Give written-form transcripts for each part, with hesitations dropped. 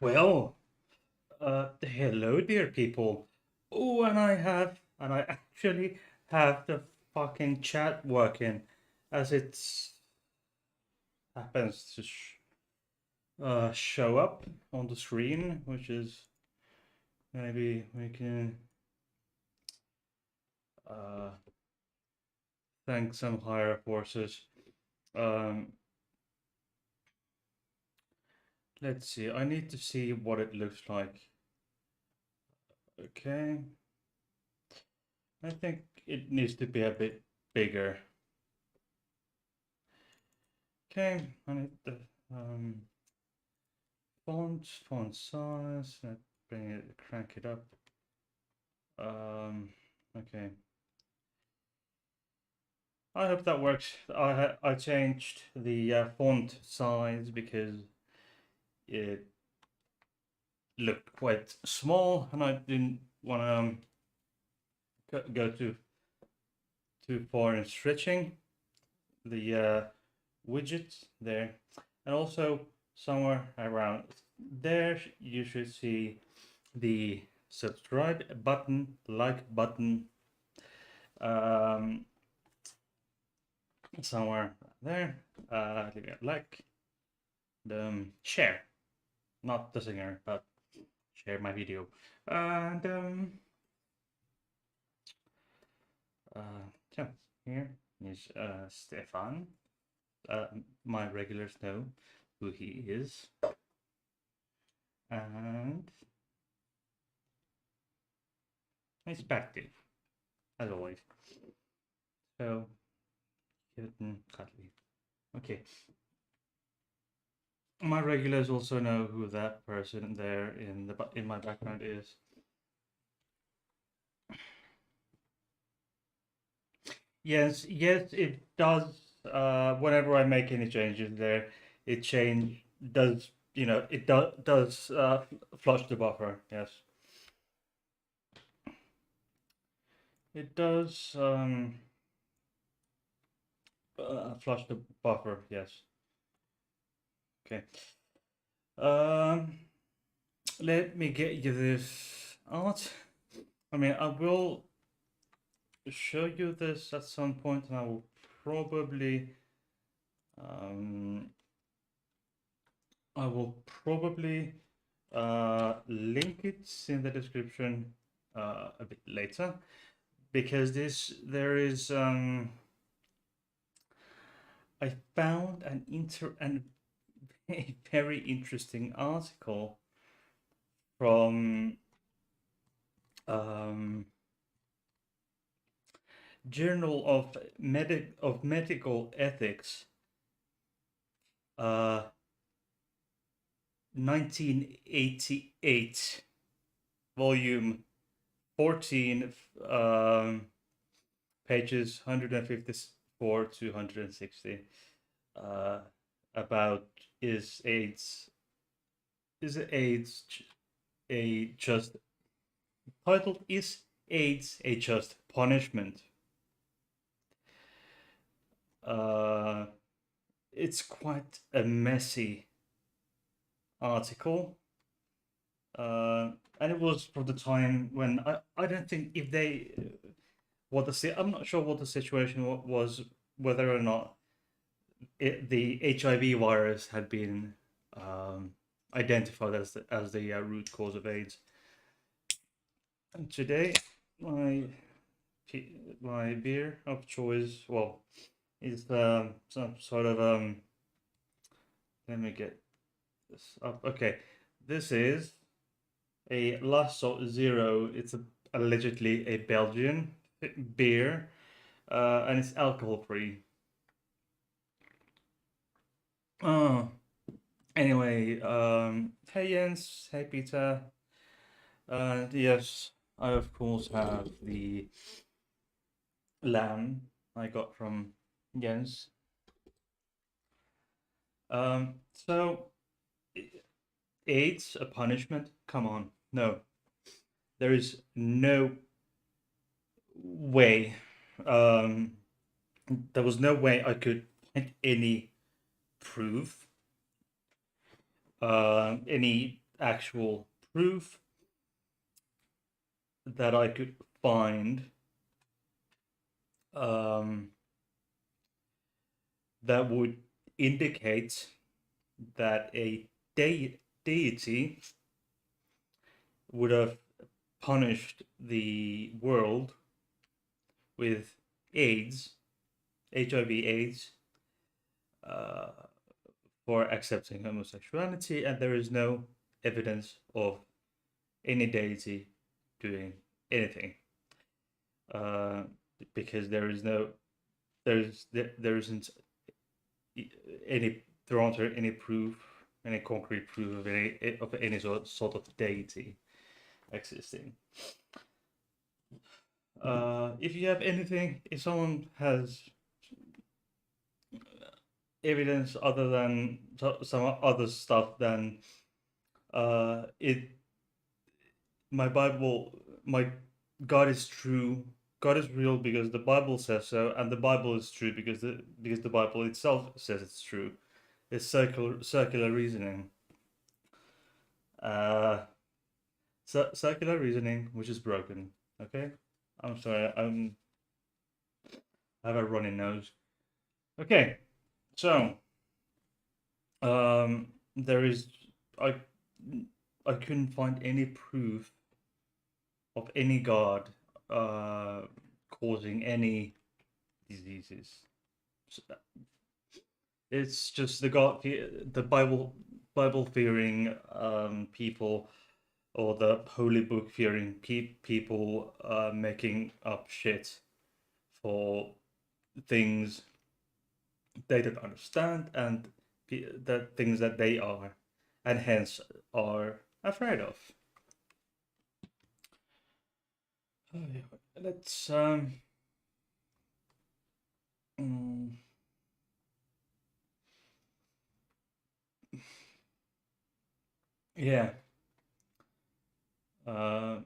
Well, hello, dear people. Oh, and I actually have the fucking chat working as it happens to show up on the screen, which is maybe we can uh, thank some higher forces. Um, let's see. I need to see what it looks like. Okay, I think it needs to be a bit bigger. Okay, I need the font size. Let's bring it, crank it up. Okay. I hope that works. I changed the font size because it looked quite small, and I didn't want to go too far in stretching the widget there, and also somewhere around there you should see the subscribe button, like button, um, somewhere there. Leave a like, the share, not the singer, but share my video. And yeah, here is Stefan. My regulars know who he is, and he's active as always. So cute and cuddly. Okay. My regulars also know who that person there in my background is. Yes, it does. Whenever I make any changes there, it change does it does flush the buffer. Yes, it does flush the buffer. Yes. Okay. Um, let me get you this art. I mean, I will show you this at some point, and I will probably um, I will probably link it in the description a bit later, because there is I found a very interesting article from um, Journal of Medical Ethics, uh, 1988, volume 14, pages 154 to 160, uh, about is AIDS is AIDS a just titled is AIDS a just punishment? Uh, it's quite a messy article, and it was from the time when I don't think if they I'm not sure what the situation was, whether or not the HIV virus had been identified as the root cause of AIDS. And today, my my beer of choice, well, is some sort of Let me get this up. Okay, this is a Lasso Zero. It's allegedly a Belgian beer, and it's alcohol free. Oh, anyway, hey Jens, hey Peter. Yes, I of course have the lamb I got from Jens. So AIDS a punishment? Come on, no, there is no way. Um, there was no way I could find any proof, any actual proof that I could find um, that would indicate that a deity would have punished the world with AIDS, HIV/AIDS, uh, for accepting homosexuality, and there is no evidence of any deity doing anything, uh, because there isn't any there aren't any proof, any concrete proof of any sort of deity existing. If you have anything, if someone has evidence other than some other stuff, then it my Bible, my God is true. God is real because the Bible says so, and the Bible is true because the Bible itself says it's true. It's circular reasoning. Uh, circular reasoning, which is broken. Okay, I'm sorry. I have a runny nose. Okay, so there is I I couldn't find any proof of any god causing any diseases. So it's just the Bible fearing people, or the holy book fearing people making up shit for things they don't understand, and the things that they are, and hence are afraid of. Let's mm, yeah. Uh,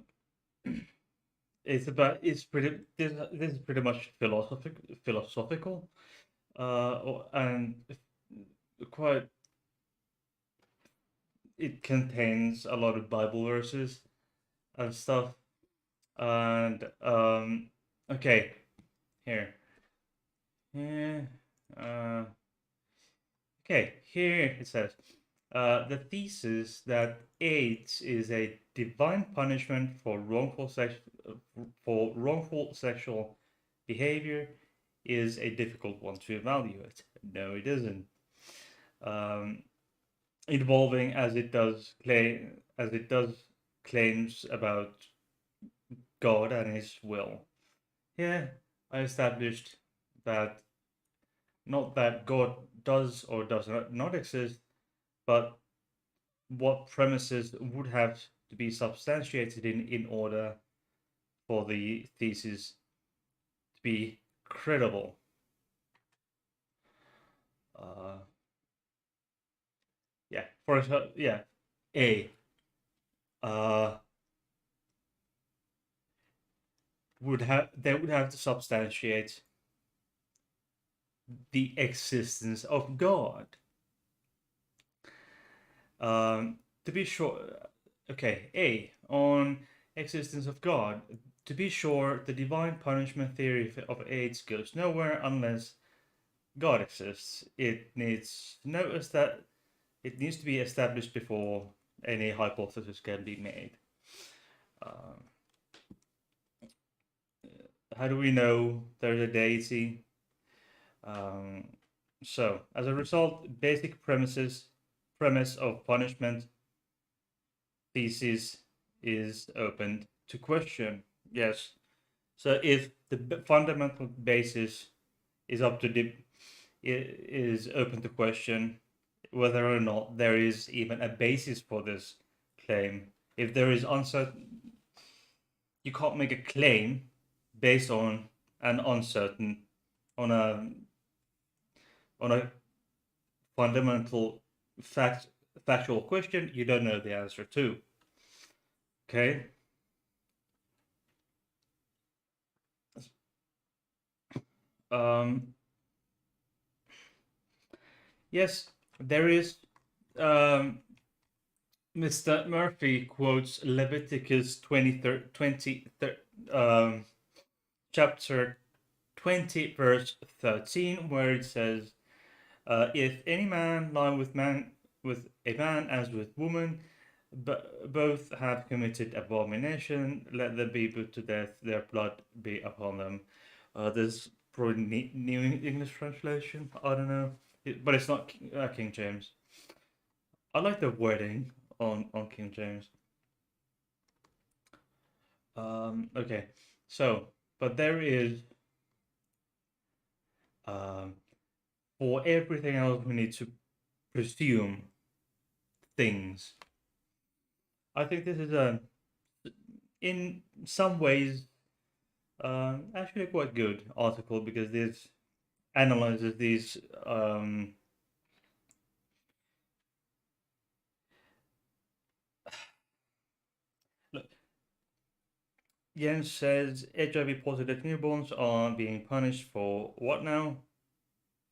this is pretty much philosophical, and quite it contains a lot of Bible verses and stuff. And okay, here, yeah, uh, okay, here it says, the thesis that AIDS is a divine punishment for wrongful sexual behavior is a difficult one to evaluate. No, it isn't. Um, Involving as it does claims about God and His will. Here, I established that not that God does or does not exist, but what premises would have to be substantiated in order for the thesis to be credible. Uh, yeah, for example, yeah, A uh, they would have to substantiate the existence of God. To be sure, okay, A, on existence of God. To be sure, the divine punishment theory of AIDS goes nowhere unless God exists. It needs to be established before any hypothesis can be made. Um, how do we know there's a deity? Um, so, as a result, basic premise of punishment thesis is open to question. Yes. So if the fundamental basis is up to is open to question whether or not there is even a basis for this claim. If there is uncertain, you can't make a claim based on an uncertain on a on a fundamental factual question you don't know the answer to. Okay. Um, yes, there is. Um, Mr. Murphy quotes Leviticus 20, chapter 20, verse 13, where it says, "If any man lie with a man as with woman, but both have committed abomination, let them be put to death, their blood be upon them." There's probably New English translation. I don't know, but it's not King James. I like the wording on King James. Okay, so but there is um, for everything else we need to presume things. I think this is a in some ways actually a quite good article because this analyzes these look, Jens says HIV positive newborns are being punished for what now?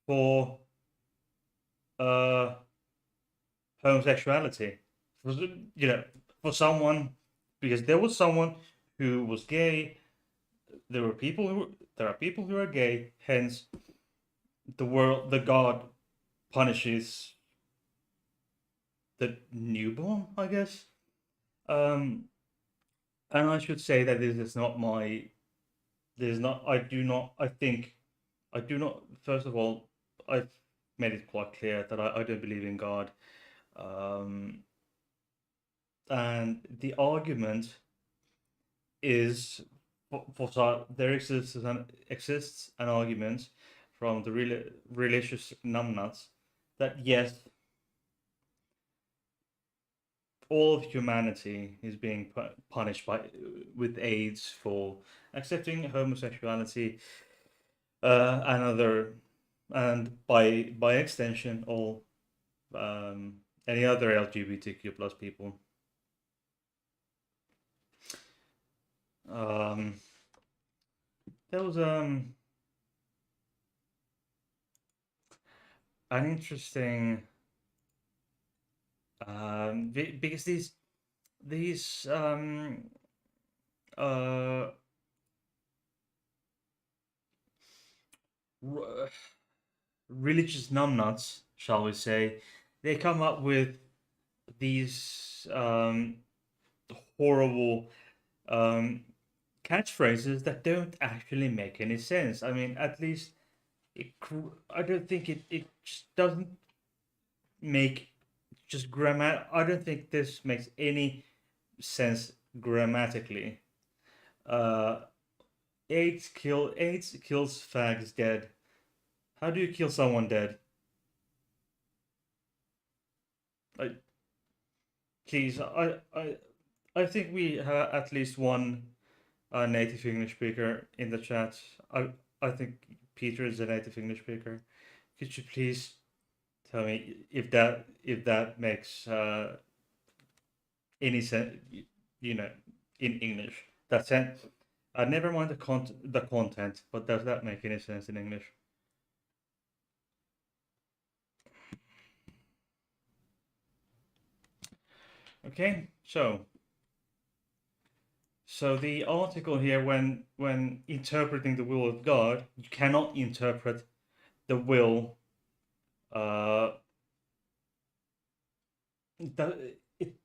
For uh homosexuality. For, you know, for someone because there was someone who was gay. There are people who are gay. Hence, the God punishes the newborn, I guess. Um, and I should say that this is not my. This is not. I do not. I think. I do not. First of all, I've made it quite clear that I don't believe in God. Um, and the argument is there exists an argument from the religious numbnuts that yes, all of humanity is being punished by with AIDS for accepting homosexuality, and other, and by extension, all any other LGBTQ plus people. Um, there was an interesting because these uh religious numbnuts, shall we say, they come up with these horrible um, catchphrases that don't actually make any sense. I mean, at least I don't think it just doesn't make just grammar. I don't think this makes any sense grammatically. Uh, AIDS kills fags dead. How do you kill someone dead? Like, please, I think we have at least one native English speaker in the chat. I think Peter is a native English speaker. Could you please tell me if that makes any sense? You know, in English. That's it. Never mind the content, but does that make any sense in English? Okay, so the article here, when interpreting the will of God, you cannot interpret the will. Uh, that it,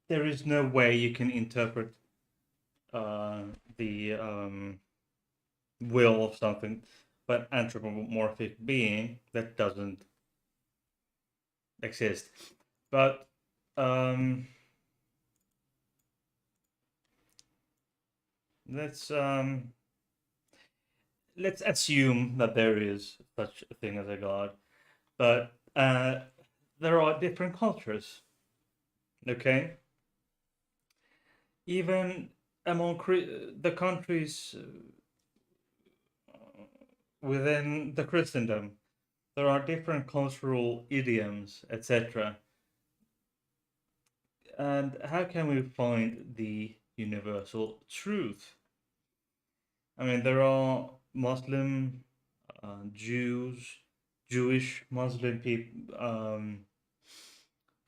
there is no way you can interpret the will of something, but anthropomorphic being that doesn't exist. But um, let's um, let's assume that there is such a thing as a god, but there are different cultures. Okay, even among the countries within the Christendom, there are different cultural idioms, etc. And how can we find the universal truth? I mean, there are Muslim, Jews, Jewish Muslim people,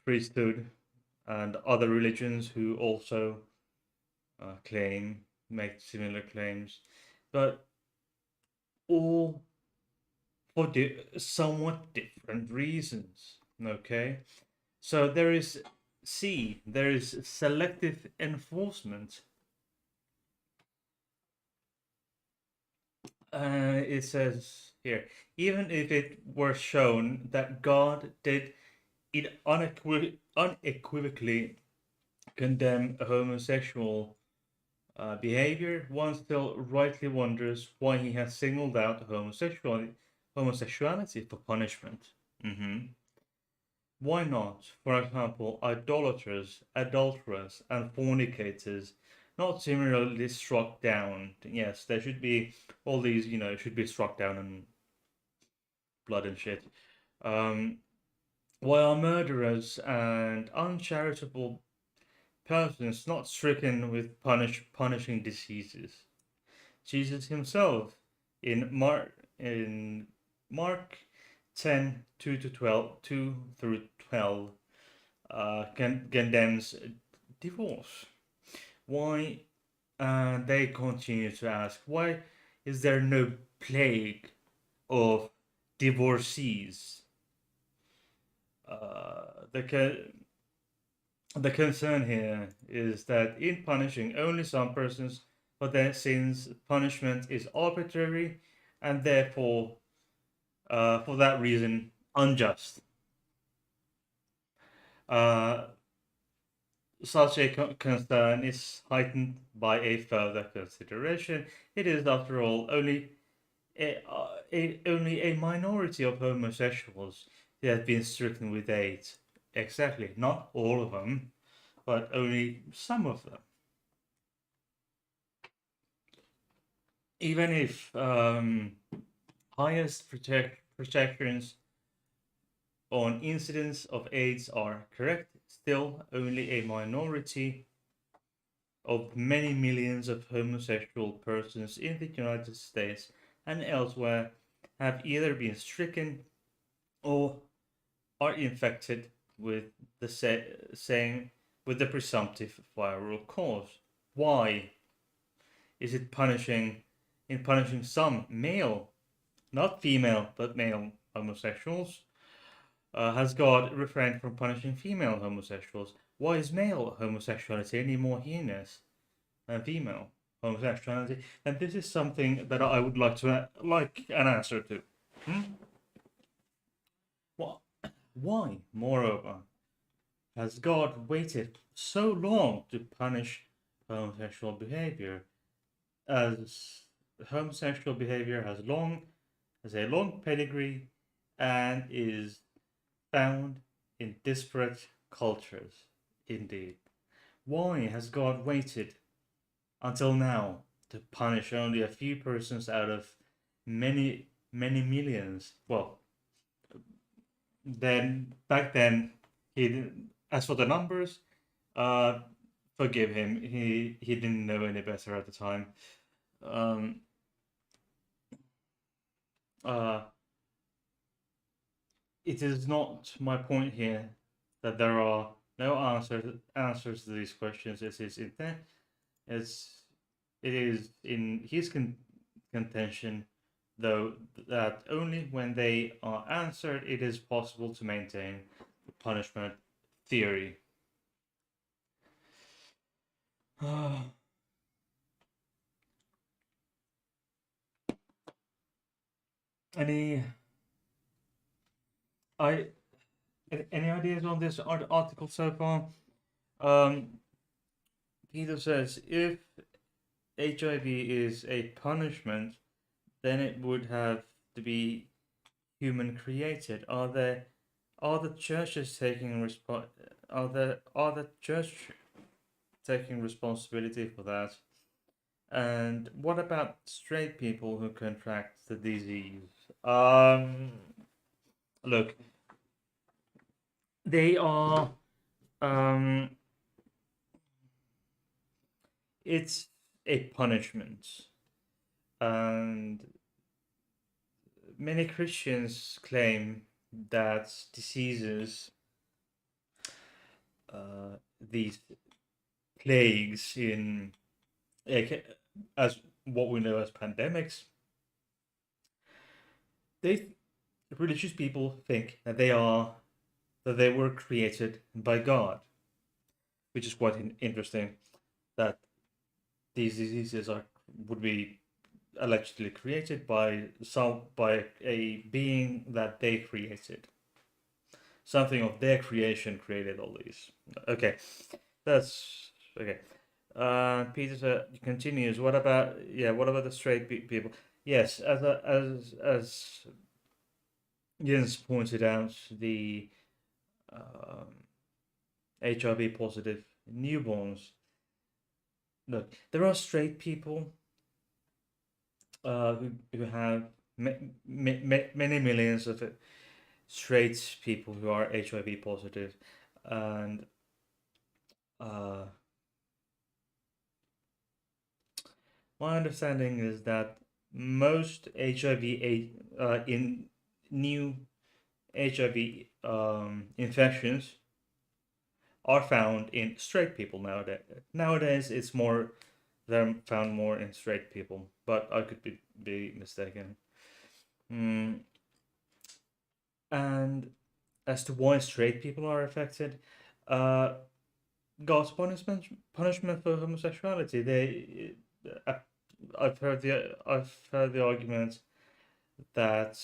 priesthood, and other religions who also make similar claims, but all for somewhat different reasons. Okay, so there is selective enforcement. It says here, even if it were shown that God did it unequivocally condemn homosexual behavior, one still rightly wonders why he has singled out homosexuality for punishment. Mhm. Why not, for example, idolaters, adulterers, and fornicators not similarly struck down? Yes, there should be all these, should be struck down and blood and shit. Um, why are murderers and uncharitable persons not stricken with punishing diseases? Jesus himself in Mark 10 2 to 12 2 through 12 condemns divorce. Why? And they continue to ask, why is there no plague of divorcees? The concern here is that in punishing only some persons for their sins, punishment is arbitrary and therefore, for that reason, unjust. Uh, Such a concern is heightened by a further consideration. It is, after all, only a minority of homosexuals that have been stricken with AIDS. Exactly, not all of them, but only some of them. Even if highest protections on incidence of AIDS are correct, still only a minority of many millions of homosexual persons in the United States and elsewhere have either been stricken or are infected with the same with the presumptive viral cause. Why is it punishing some male, not female, but male homosexuals? Has God refrained from punishing female homosexuals? Why is male homosexuality any more heinous than female homosexuality? And this is something that I would like an answer to. Hmm? Why, moreover, has God waited so long to punish homosexual behavior? As homosexual behavior has a long pedigree and is found in disparate cultures. Indeed, why has God waited until now to punish only a few persons out of many millions? Well, then back then, as for the numbers, uh, forgive him. He didn't know any better at the time. Um, uh, it is not my point here that there are no answers to these questions. It is intent. It's it is in his contention, though, that only when they are answered it is possible to maintain the punishment theory. Any I any ideas on this article so far? Um, Peter says if HIV is a punishment, then it would have to be human created. Are the churches taking are the church taking responsibility for that? And what about straight people who contract the disease? Look, they are um it's a punishment, and many Christians claim that diseases these plagues in as what we know as pandemics, they religious people think that they were created by God, which is quite interesting. That these diseases would be allegedly created by a being that they created. Something of their creation created all these. Okay, that's okay. Peter continues. What about What about the straight people? Yes, as Jens pointed out, the HIV positive newborns. Look, there are straight people who have many millions of straight people who are HIV positive, and my understanding is that most HIV in new HIV infections are found in straight people nowadays. Nowadays, it's more they're found more in straight people, but I could be mistaken. And as to why straight people are affected, God's punishment for homosexuality. I've heard the argument that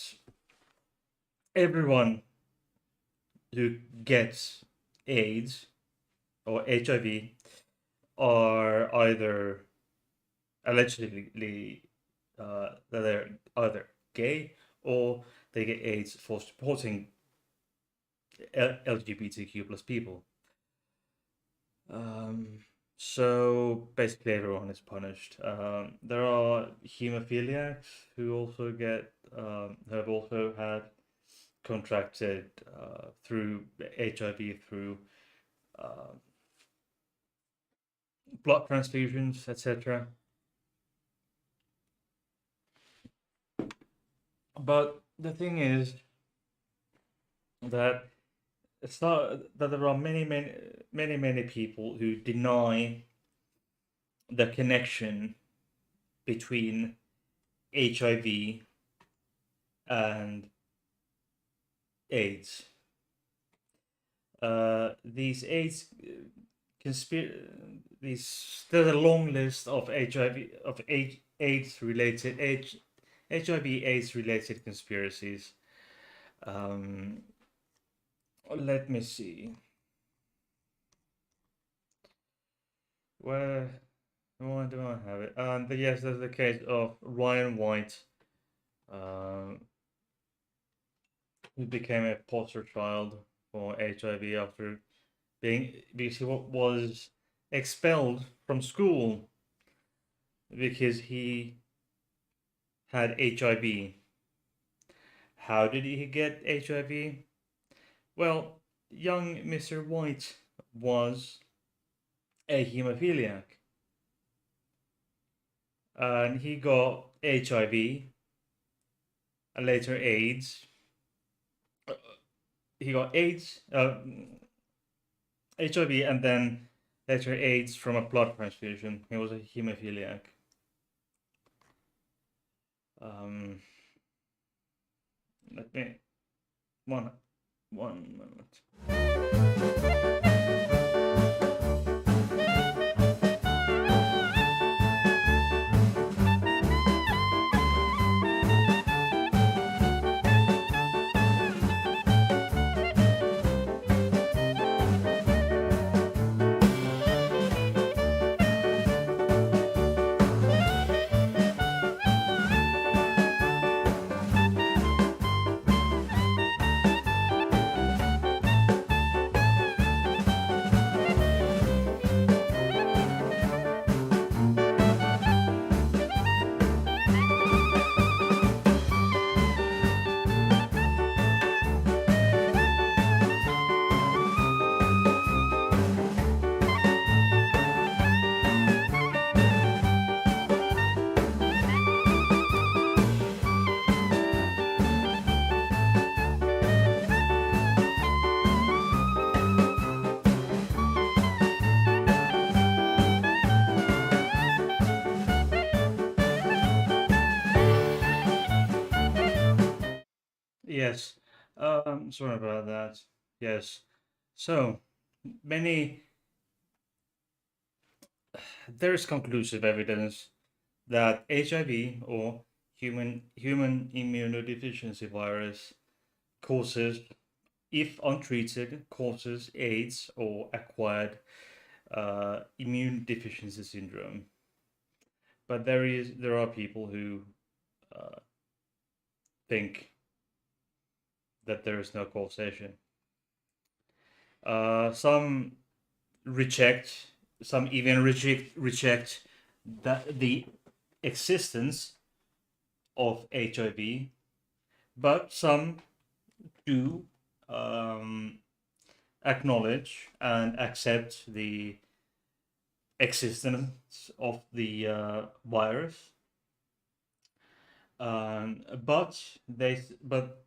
everyone who gets AIDS or HIV are either allegedly that they're either gay or they get AIDS for supporting LGBTQ plus people. So basically, everyone is punished. There are hemophiliacs who also have also had contracted through HIV through blood transfusions, etc. But the thing is that it's not that there are many people who deny the connection between HIV and AIDS. These AIDS there's a long list of AIDS related HIV AIDS related conspiracies. Let me see. Where do I have it? Yes, there's the case of Ryan White, who became a poster child for HIV after because he was expelled from school because he had HIV. How did he get HIV? Well, young Mr. White was a hemophiliac, and he got HIV and later AIDS. He got AIDS, HIV, and then later AIDS from a blood transfusion. He was a hemophiliac. Let me one moment. Yes. Sorry about that. Yes. So many there is conclusive evidence that HIV or human immunodeficiency virus causes, if untreated, causes AIDS or acquired immune deficiency syndrome. But there are people who uh, think that there is no causation. Some reject, some even reject that the existence of HIV, but some do um, acknowledge and accept the existence of the virus, but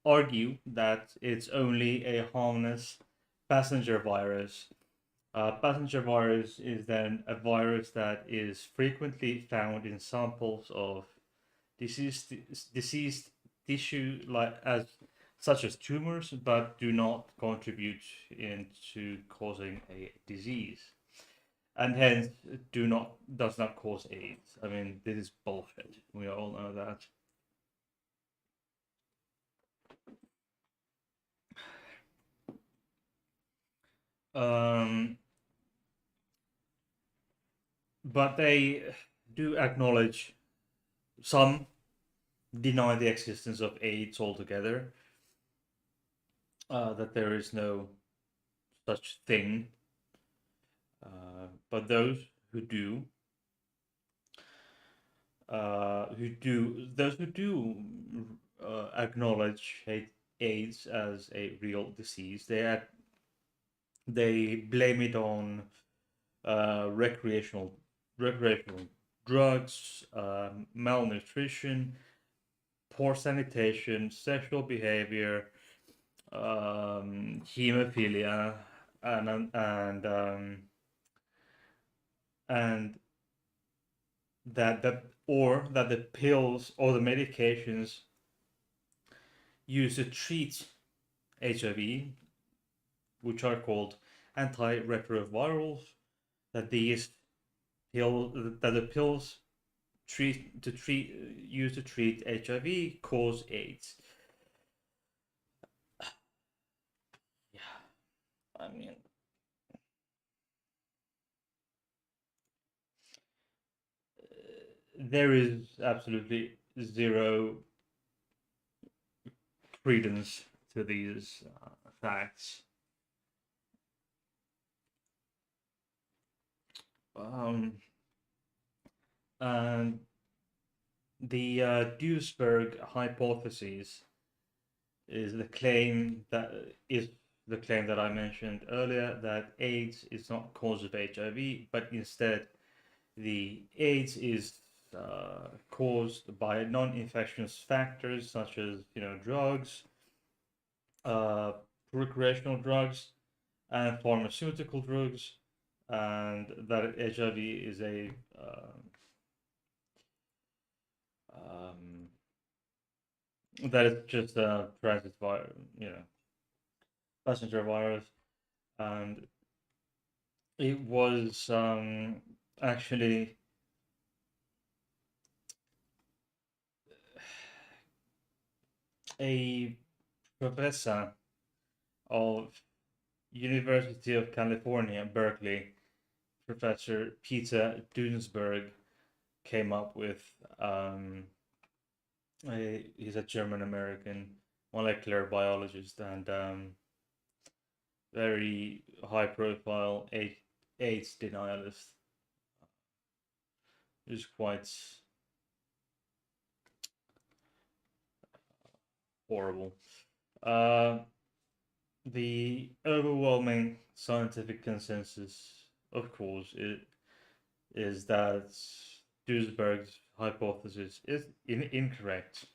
argue that it's only a harmless passenger virus. Passenger virus is then a virus that is frequently found in samples of diseased diseased tissue, like as such as tumors, but do not contribute into causing a disease, and hence do not does not cause AIDS. I mean, this is bullshit. We all know that. Um, but they do acknowledge, some deny the existence of AIDS altogether, that there is no such thing. But those who do, those who do acknowledge AIDS as a real disease, they blame it on recreational drugs, malnutrition, poor sanitation, sexual behavior, hemophilia, and that the pills or the medications used to treat HIV, which are called antiretrovirals, that these that the pills used to treat HIV cause AIDS. Yeah, I mean, there is absolutely zero credence to these facts. Um, and the Duesberg hypothesis is the claim that is the claim that I mentioned earlier, that AIDS is not cause of HIV, but instead the AIDS is caused by non-infectious factors such as drugs, uh, recreational drugs, and pharmaceutical drugs, and that HIV is a um, that it's just a transit virus, passenger virus, and it was actually a professor of University of California, Berkeley, Professor Peter Dunsberg, came up with. He's a German American molecular biologist and very high profile AIDS denialist. Is quite horrible. Uh, the overwhelming scientific consensus, of course, is that Duisberg's hypothesis is incorrect.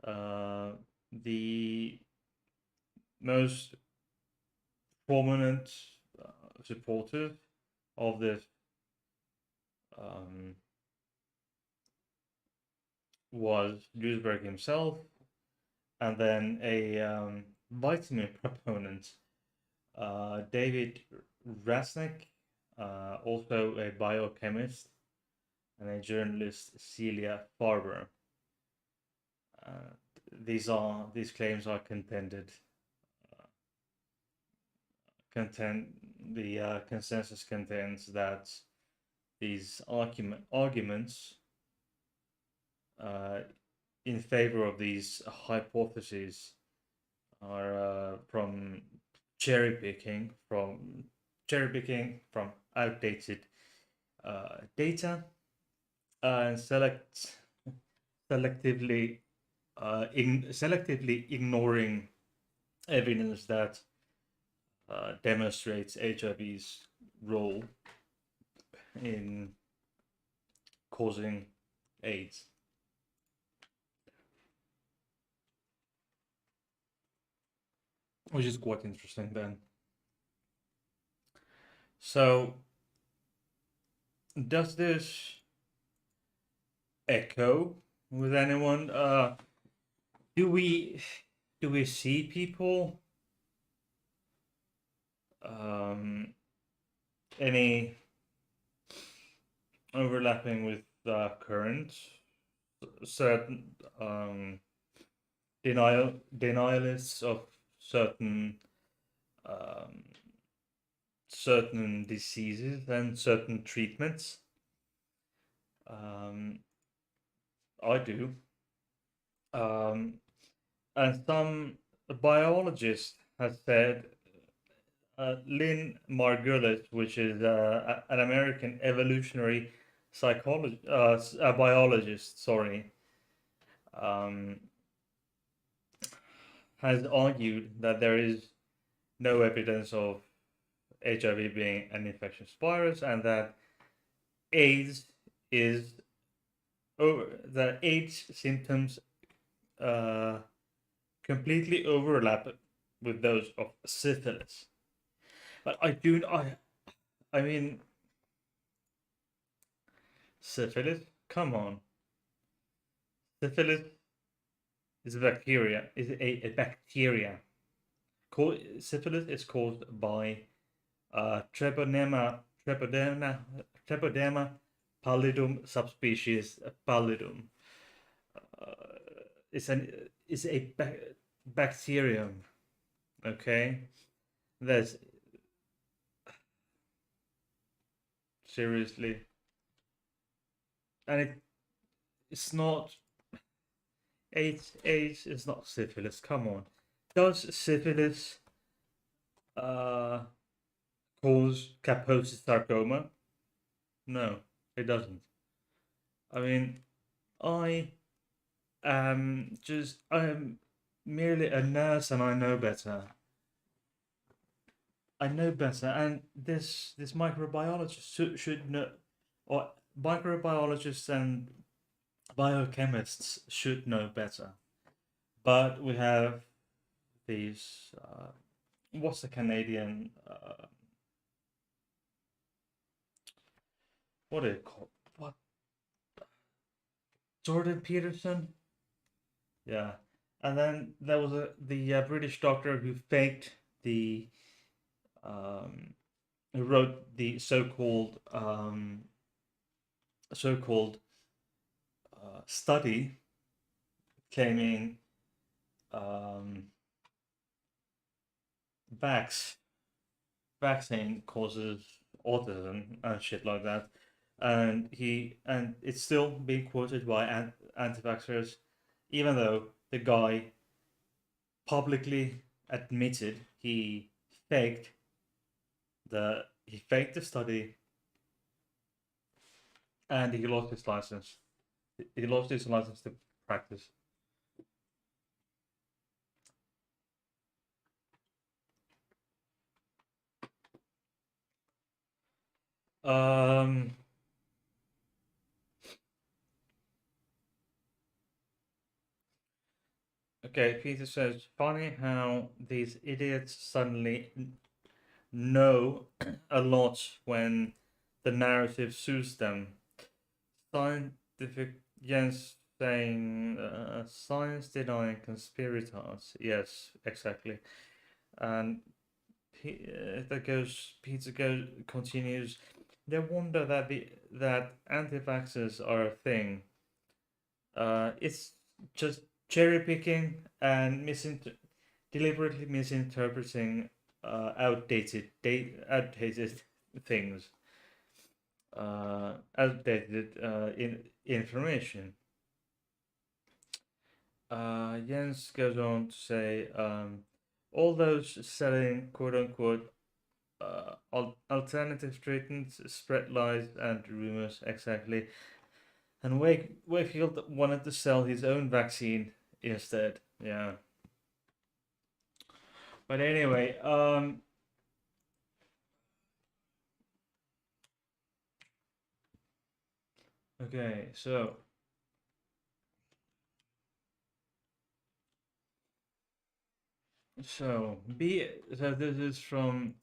Uh, the most prominent supporter of this um, was Duisberg himself, and then a vitamin proponent, David Rasnick, also a biochemist, and a journalist, Celia Farber. Uh, these claims are contended. Content the consensus contends that these arguments uh, in favor of these hypotheses are from cherry picking from outdated data and selectively selectively ignoring evidence that demonstrates HIV's role in causing AIDS. Which is quite interesting then. So, does this echo with anyone? Do we see people any overlapping with current certain denialists of certain um, certain diseases and certain treatments? I do. And some biologists have said, Lynn Margulis, which is an American evolutionary biologist, sorry, um, has argued that there is no evidence of HIV being an infectious virus, and that AIDS is the AIDS symptoms uh, completely overlap with those of syphilis. But I mean, syphilis. Come on, syphilis is a bacteria. Is a bacteria. Syphilis is caused by Treponema pallidum subspecies pallidum. Uh, it's a bacterium. Okay, there's seriously, and it's not AIDS is not syphilis. Come on, does syphilis cause Kaposi sarcoma? No, it doesn't. I mean, I I'm merely a nurse and I know better. I know better, and this microbiologist should know, or microbiologists and biochemists should know better. But we have these. What's the Canadian? What do you call? What Jordan Peterson? Yeah, and then there was the British doctor who faked the um, who wrote the so-called study claiming um, vax vaccine causes autism and shit like that, and it's still being quoted by anti-vaxxers, even though the guy publicly admitted faked he faked the study and he lost his license. He lost his license to practice. Um, okay, Peter says, funny how these idiots suddenly know a lot when the narrative suits them. Scientific Jens saying science denying conspirators. Yes, exactly. And Peter goes continues. They wonder that that anti-vaxxers are a thing. It's just cherry picking and deliberately misinterpreting outdated things, outdated information. Jens goes on to say, all those selling quote unquote alternative treatments spread lies and rumors exactly. And Wakefield wanted to sell his own vaccine instead. Yeah. But anyway, okay, so this is from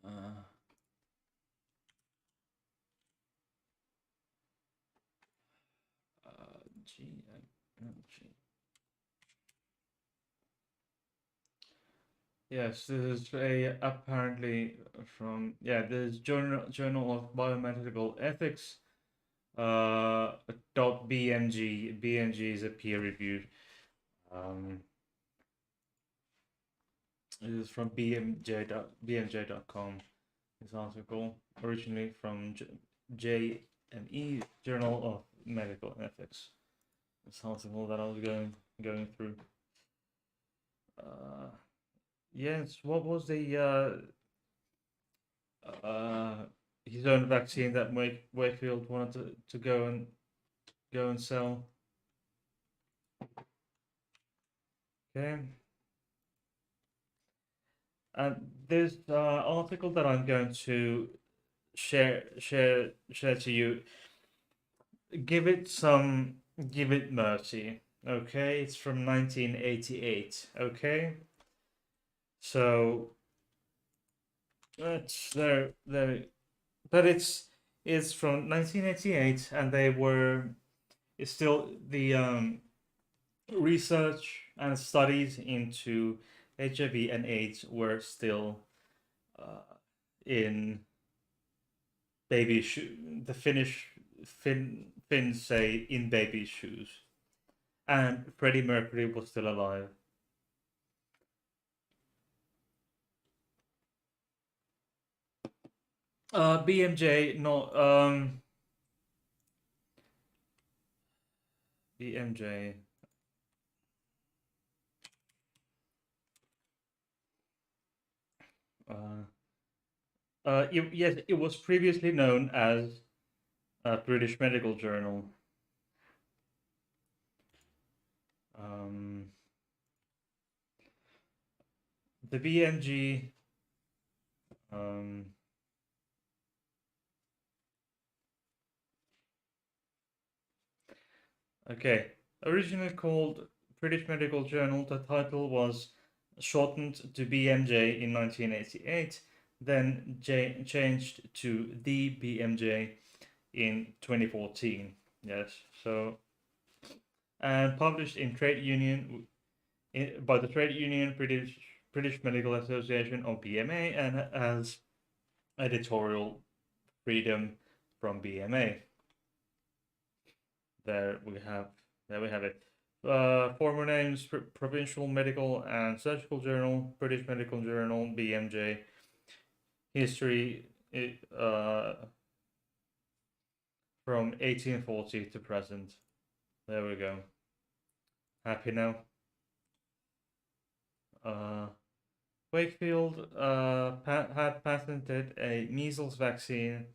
uh, G, G. Yes, this is a apparently from this is Journal of Biomedical Ethics. Dot BMG. BMG is a peer reviewed. Um, it is from bmj.com. This article originally from JME Journal of Medical Ethics. This article that I was going through. Uh, yes, what was the his own vaccine that Wakefield wanted to go and sell? Okay, and this article that I'm going to share to you, give it some, give it mercy. Okay, it's from 1988. Okay, so it's there, but it's from 1988, and they were, it's still the research and studies into HIV and AIDS were still in baby shoe. The Finns say in baby shoes, and Freddie Mercury was still alive. BMJ, no, BMJ. Uh, yes, it was previously known as British Medical Journal. Um, the BMG. Um, okay, originally called British Medical Journal, the title was shortened to BMJ in 1988, then changed to the BMJ in 2014. Yes, so and published in trade union by the trade union British Medical Association or BMA, and has editorial freedom from BMA. There we have it. Former names: Provincial Medical and Surgical Journal, British Medical Journal, BMJ. History from 1840 to present. There we go. Happy now. Wakefield had patented a measles vaccine,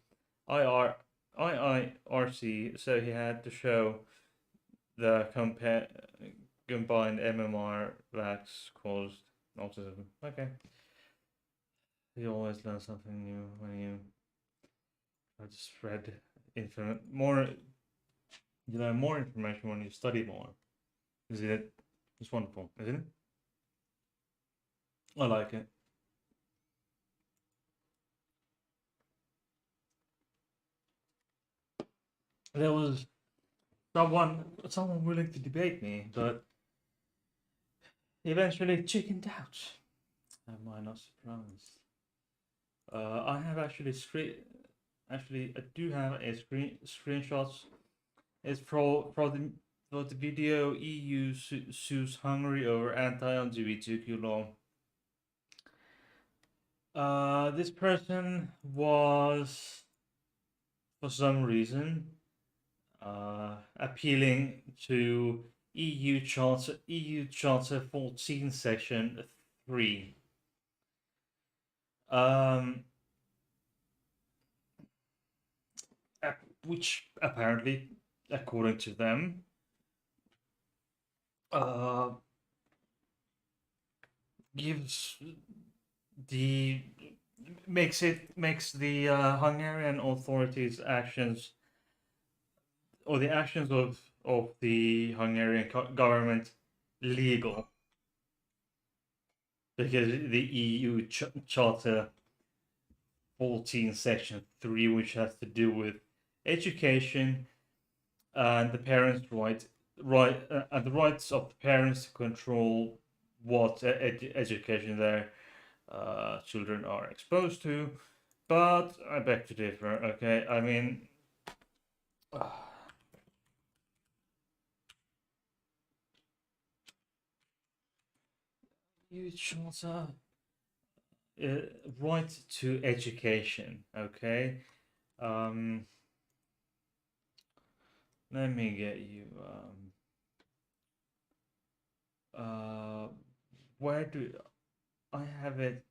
IIRC, so he had to show the combined MMR vax caused autism. Okay. You always learn something new when you try to spread more. You learn more information when you study more. Isn't it? It's wonderful, isn't it? I like it. there was someone willing to debate me, but eventually chickened out. Am I not surprised? I have actually I do have a screenshots. It's for the video EU sues Hungary over anti-LGBTQ law. This person was, for some reason, appealing to EU Charter 14 Section 3. Um, which apparently, according to them, uh, gives the makes the Hungarian authorities' actions, or the actions of the Hungarian government, legal, because the EU Charter 14 Section 3, which has to do with education and the parents' and the rights of the parents to control what education their children are exposed to. But I beg to differ. Okay, I mean, you charter right to education. Okay, um, let me get you. Uh, where do I have it?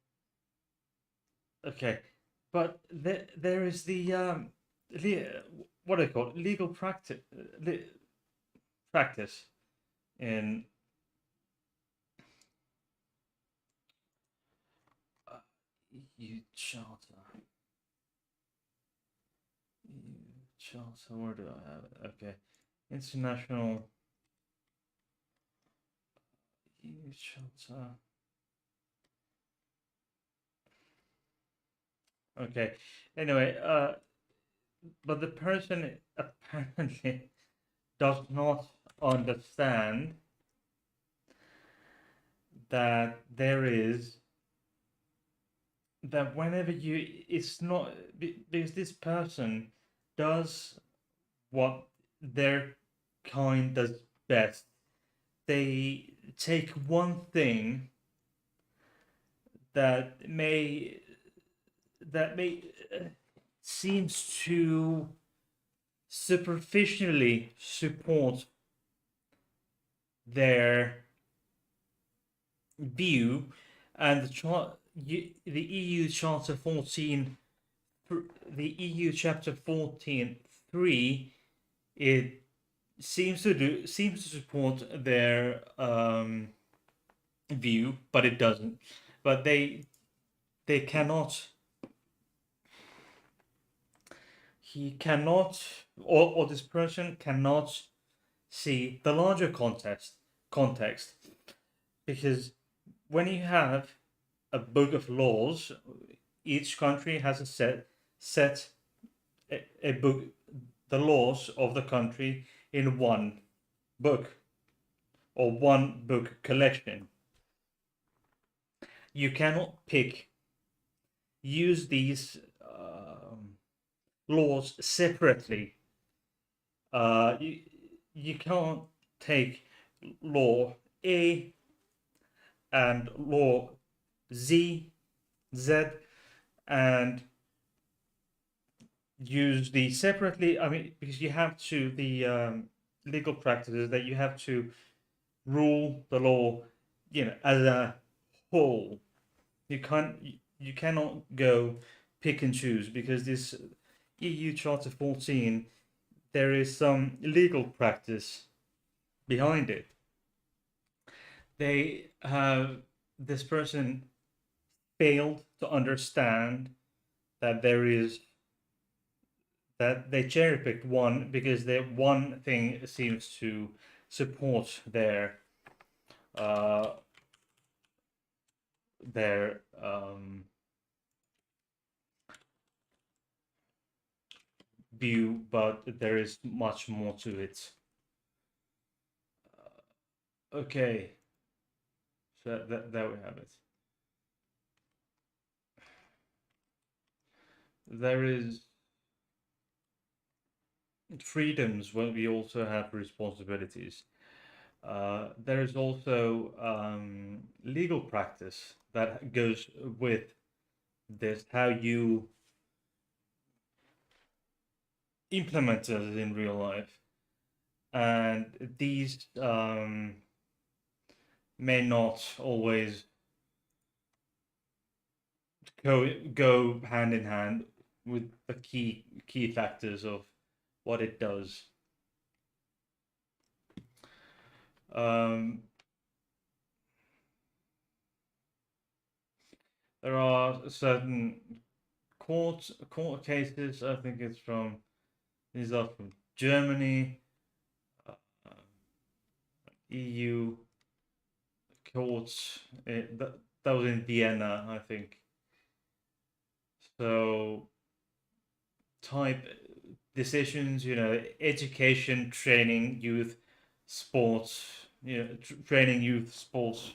Okay, but there is the what do I call it? Legal practice in EU Charter. EU Charter. Where do I have it? Okay, international EU Charter. Okay. Anyway, but the person apparently does not understand that there is that whenever you it's not because this person does what their kind does best. They take one thing that may that may seems to superficially support their view, and the EU Charter 14, the EU Chapter 14.3, it seems to support their view, but it doesn't. But they cannot. He cannot, or this person cannot see the larger context, because when you have a book of laws, each country has set a book, the laws of the country in one book or one book collection. You cannot use these laws separately. You can't take law A and law Z, and use these separately. I mean, because you have to, the legal practices that you have to rule the law, as a whole. You cannot go pick and choose, because this EU Charter 14, there is some legal practice behind it. They have This person failed to understand that there is that they cherry picked one because their one thing seems to support uh, their view, but there is much more to it. Okay, so there we have it. There is freedoms when we also have responsibilities. There is also legal practice that goes with this, how you implement it in real life. And these may not always go hand in hand with the key factors of what it does. Um, there are certain court cases. I think it's from these are from Germany, uh, EU courts. That was in Vienna, I think. So type decisions, education, training, youth, sports, training, youth, sports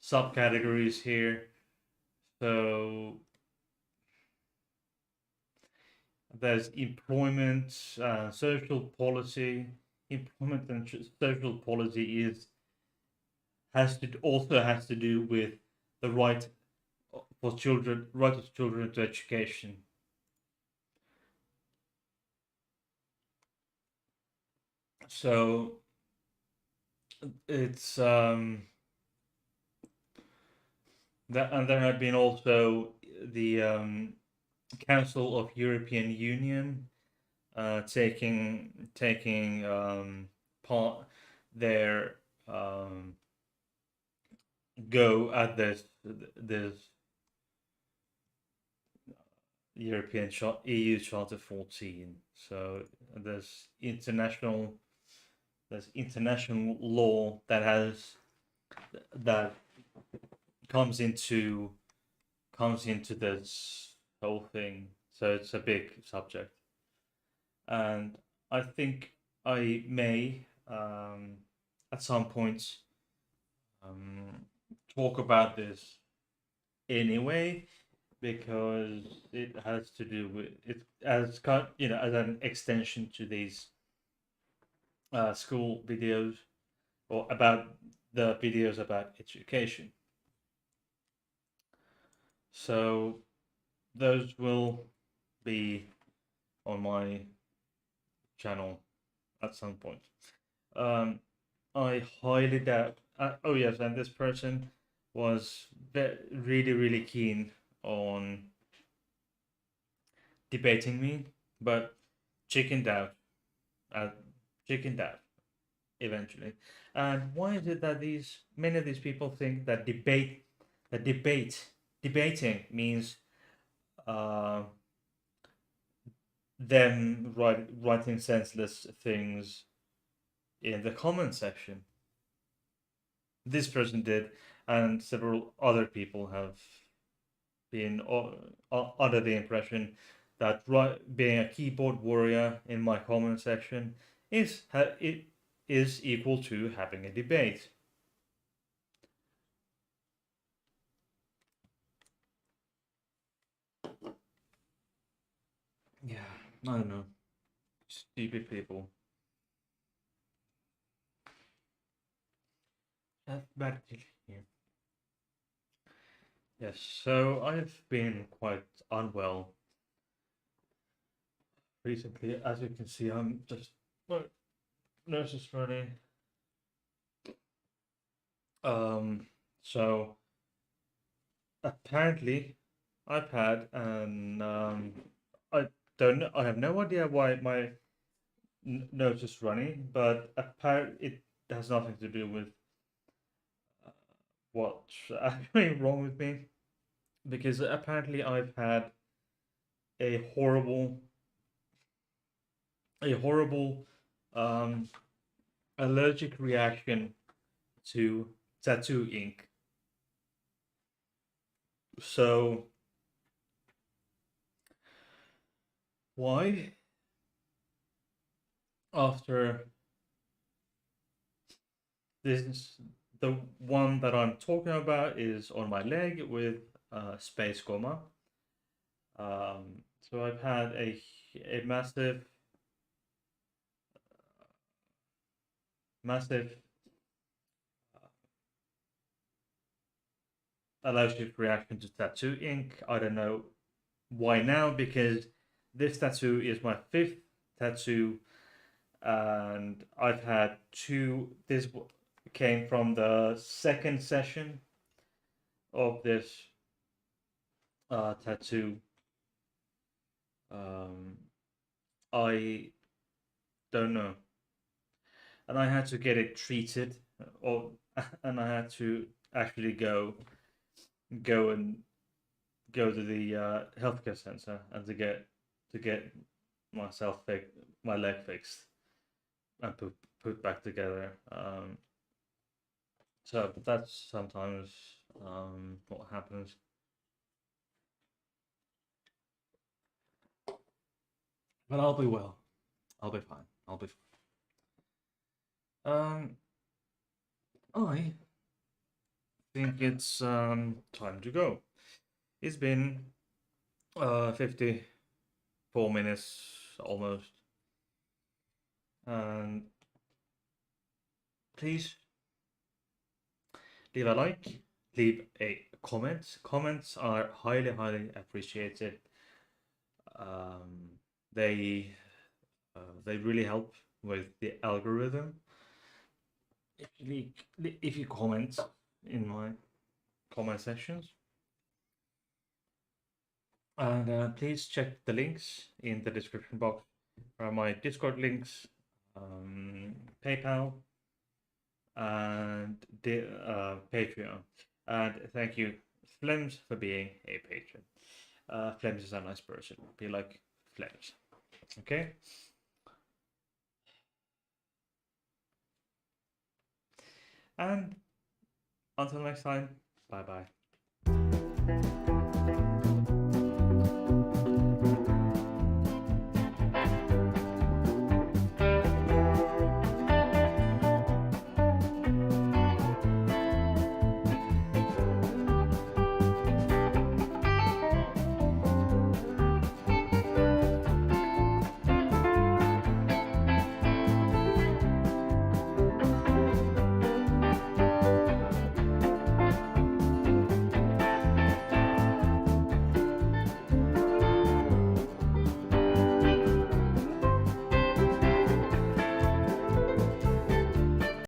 subcategories here. So there's employment, social policy. Employment and social policy has to do with the right of children to education. So it's that, and there have been also the Council of European Union taking part their go at this EU Charter 14. So there's international law that comes into this whole thing. So it's a big subject, and I think I may at some point um, talk about this anyway, because it has to do with it as as an extension to these school videos, or about the videos about education. So those will be on my channel at some point. Um, I highly doubt. Oh yes, and this person was really really keen on debating me, but chickened out. Uh, chickened out eventually. And why is it that these many of these people think that debating means uh, them writing senseless things in the comment section? This person did, and several other people have been under the impression that being a keyboard warrior in my comment section it is equal to having a debate. Yeah, I don't know. Stupid people. That's bad here. Yes, so I've been quite unwell recently. As you can see, I'm just my nurse is running. Um, so apparently I've had and I don't know. I have no idea why my nose is running, but apparently it has nothing to do with uh, what's actually wrong with me, because apparently I've had a horrible um, allergic reaction to tattoo ink. So why? after this, the one that I'm talking about is on my leg with space comma. So I've had a massive allergic reaction to tattoo ink. I don't know why now, because this tattoo is my fifth tattoo, and I've had two. This came from the second session of this tattoo. Um, I don't know, and I had to get it treated, or and I had to actually go and go to the healthcare center and to get my leg fixed and put back together. So that's sometimes what happens. But I'll be well. I'll be fine. I'll be fine. I think it's time to go. It's been 54 minutes almost. And please leave a like, leave a comment. Comments are highly, highly appreciated. Um, they they really help with the algorithm. If you comment in my comment sections, and please check the links in the description box for my Discord links, PayPal, and the Patreon. And thank you, Flems, for being a patron. Flems is a nice person. Be like Flems. Okay? And until next time, bye bye.